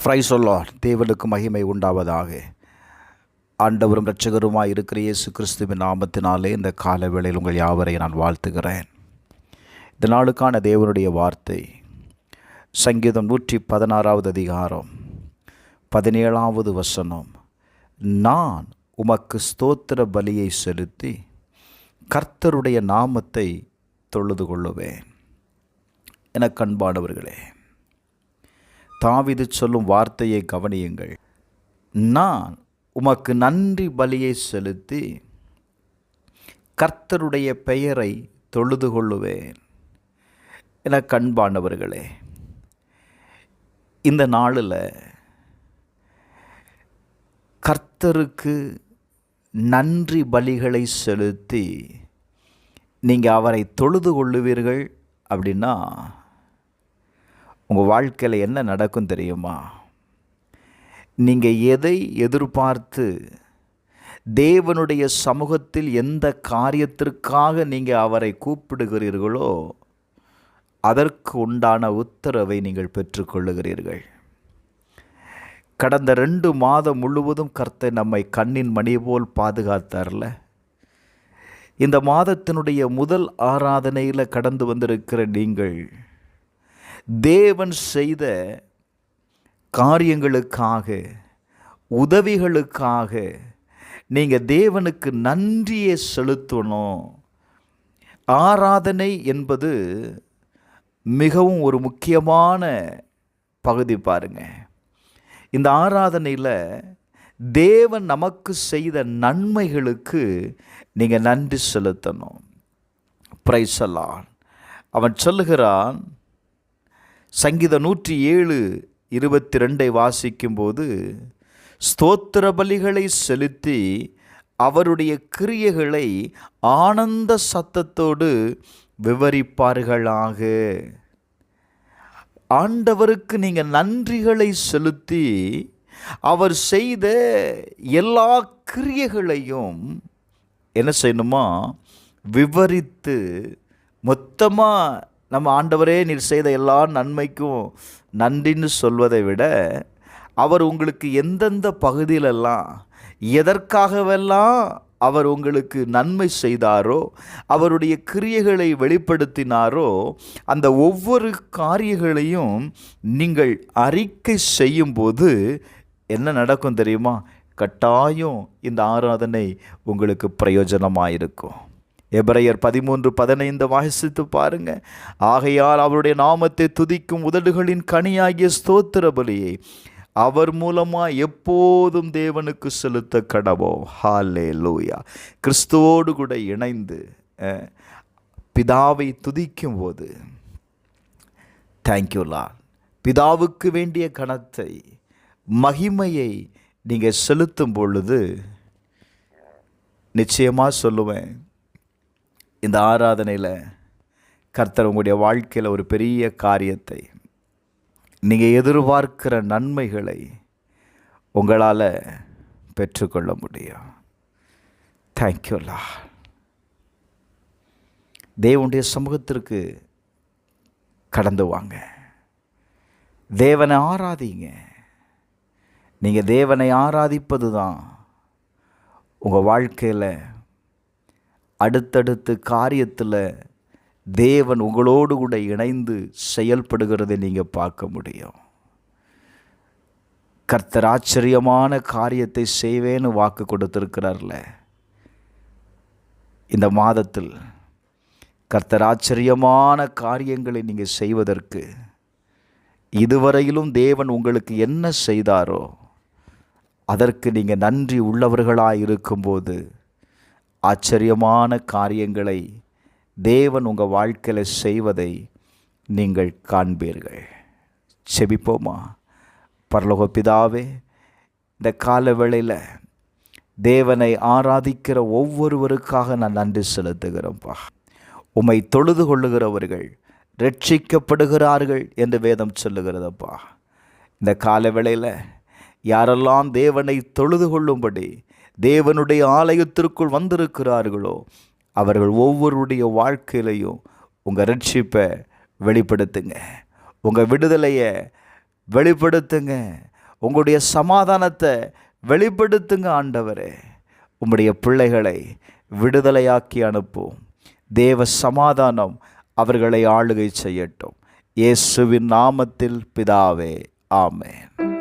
Praise the Lord. தேவனுக்கு மகிமை உண்டாவதாக. ஆண்டவரும் இரட்சகருமாய் இருக்கிற இயேசு கிறிஸ்துவின் நாமத்தினாலே இந்த கால வேளையில் உங்கள் யாவரையும் நான் வாழ்த்துகிறேன். இந்த நாளுக்கான தேவனுடைய வார்த்தை சங்கீதம் 116 அதிகாரம் 17 வசனம். நான் உமக்கு ஸ்தோத்திர பலியை செலுத்தி கர்த்தருடைய நாமத்தை தொழுது கொள்ளுவேன். என கண்பானவர்களே, தாவீது சொல்லும் வார்த்தையை கவனியுங்கள். நான் உமக்கு நன்றி பலியை செலுத்தி கர்த்தருடைய பெயரை தொழுது கொள்ளுவேன். என கண்பானவர்களே, இந்த நாளில் கர்த்தருக்கு நன்றி பலிகளை செலுத்தி நீங்கள் அவரை தொழுது கொள்ளுவீர்கள் அப்படின்னா உங்கள் வாழ்க்கையில் என்ன நடக்கும் தெரியுமா? நீங்கள் எதை எதிர்பார்த்து தேவனுடைய சமூகத்தில் எந்த காரியத்திற்காக நீங்கள் அவரை கூப்பிடுகிறீர்களோ அதற்கு உண்டான உத்தரவை நீங்கள் பெற்றுக்கொள்ளுகிறீர்கள். கடந்த 2 மாதம் முழுவதும் கர்த்தர் நம்மை கண்ணின் மணி போல் பாதுகாத்தார்ல. இந்த மாதத்தினுடைய முதல் ஆராதனையில் கடந்து வந்திருக்கிற நீங்கள் தேவன் செய்த காரியங்களுக்காக, உதவிகளுக்காக நீங்கள் தேவனுக்கு நன்றியை செலுத்தணும். ஆராதனை என்பது மிகவும் ஒரு முக்கியமான பகுதி. பாருங்க, இந்த ஆராதனையில் தேவன் நமக்கு செய்த நன்மைகளுக்கு நீங்கள் நன்றி செலுத்தணும். Praise the Lord. அவன் சொல்லுகிறான், சங்கீதம் 107:22 வாசிக்கும்போது, ஸ்தோத்திர பலிகளை செலுத்தி அவருடைய கிரியைகளை ஆனந்த சத்தத்தோடு விவரிப்பார்களாக. ஆண்டவருக்கு நீங்கள் நன்றிகளை செலுத்தி அவர் செய்த எல்லா கிரியைகளையும் என்ன செய்யணுமா? விவரித்து மொத்தமாக நம்ம ஆண்டவரே நீர் செய்த எல்லா நன்மைக்கும் நன்றின்னு சொல்வதை விட, அவர் உங்களுக்கு எந்தெந்த பகுதியிலெல்லாம் எதற்காகவெல்லாம் அவர் உங்களுக்கு நன்மை செய்தாரோ, அவருடைய கிரியைகளை வெளிப்படுத்தினாரோ, அந்த ஒவ்வொரு காரியங்களையும் நீங்கள் அறிக்கை செய்யும்போது என்ன நடக்கும் தெரியுமா? கட்டாயம் இந்த ஆராதனை உங்களுக்கு பிரயோஜனமாக இருக்கும். எபிரேயர் 13:15 வாசித்து பாருங்க. ஆகையால் அவருடைய நாமத்தை துதிக்கும் உதடுகளின் கனியாகிய ஸ்தோத்திர பலியை அவர் மூலமாக எப்போதும் தேவனுக்கு செலுத்த கடவோம். ஹல்லேலூயா. கிறிஸ்துவோடு கூட இணைந்து பிதாவை துதிக்கும் போது, தேங்க்யூ லார்ட், பிதாவுக்கு வேண்டிய கனத்தை, மகிமையை நீங்கள் செலுத்தும் பொழுது நிச்சயமாக சொல்லுவேன், இந்த ஆராதனையில் கர்த்தர் உங்களுடைய வாழ்க்கையில் ஒரு பெரிய காரியத்தை, நீங்கள் எதிர்பார்க்கிற நன்மைகளை உங்களால் பெற்றுக்கொள்ள முடியும். Thank you Lord. தேவனுடைய சமூகத்திற்கு கடந்து வாங்க. தேவனை ஆராதிங்க. நீங்கள் தேவனை ஆராதிப்பது தான் உங்கள் வாழ்க்கையில் அடுத்தடுத்து காரியத்தில் தேவன் உங்களோடு கூட இணைந்து செயல்படுகிறதை நீங்கள் பார்க்க முடியும். கர்த்தர் ஆச்சரியமான காரியத்தை செய்வேன்னு வாக்கு கொடுத்திருக்கிறார்ல. இந்த மாதத்தில் கர்த்தர் ஆச்சரியமான காரியங்களை நீங்கள் செய்வதற்கு, இதுவரையிலும் தேவன் உங்களுக்கு என்ன செய்தாரோ அதற்கு நீங்கள் நன்றி உள்ளவர்களாக இருக்கும்போது ஆச்சரியமான காரியங்களை தேவன் உங்கள் வாழ்க்கையில் செய்வதை நீங்கள் காண்பீர்கள். செபிப்போமா? பரலோக பிதாவே, இந்த கால வேளையில் தேவனை ஆராதிக்கிற ஒவ்வொருவருக்காக நான் நன்றி செலுத்துகிறேன்ப்பா. உம்மை தொழுது கொள்ளுகிறவர்கள் ரட்சிக்கப்படுகிறார்கள் என்று வேதம் சொல்லுகிறதப்பா. இந்த கால வேளையில் யாரெல்லாம் தேவனை தொழுது கொள்ளும்படி தேவனுடைய ஆலயத்திற்குள் வந்திருக்கிறார்களோ அவர்கள் ஒவ்வொருடைய வாழ்க்கையிலையும் உங்கள் ரட்சிப்பை வெளிப்படுத்துங்க, உங்கள் விடுதலையை வெளிப்படுத்துங்க. உங்களுடைய சமாதானத்தை வெளிப்படுத்துங்க ஆண்டவரே. உம்முடைய பிள்ளைகளை விடுதலையாக்கி அனுப்பும். தேவ சமாதானம் அவர்களை ஆளுகை செய்யட்டும். இயேசுவின் நாமத்தில் பிதாவே, ஆமென்.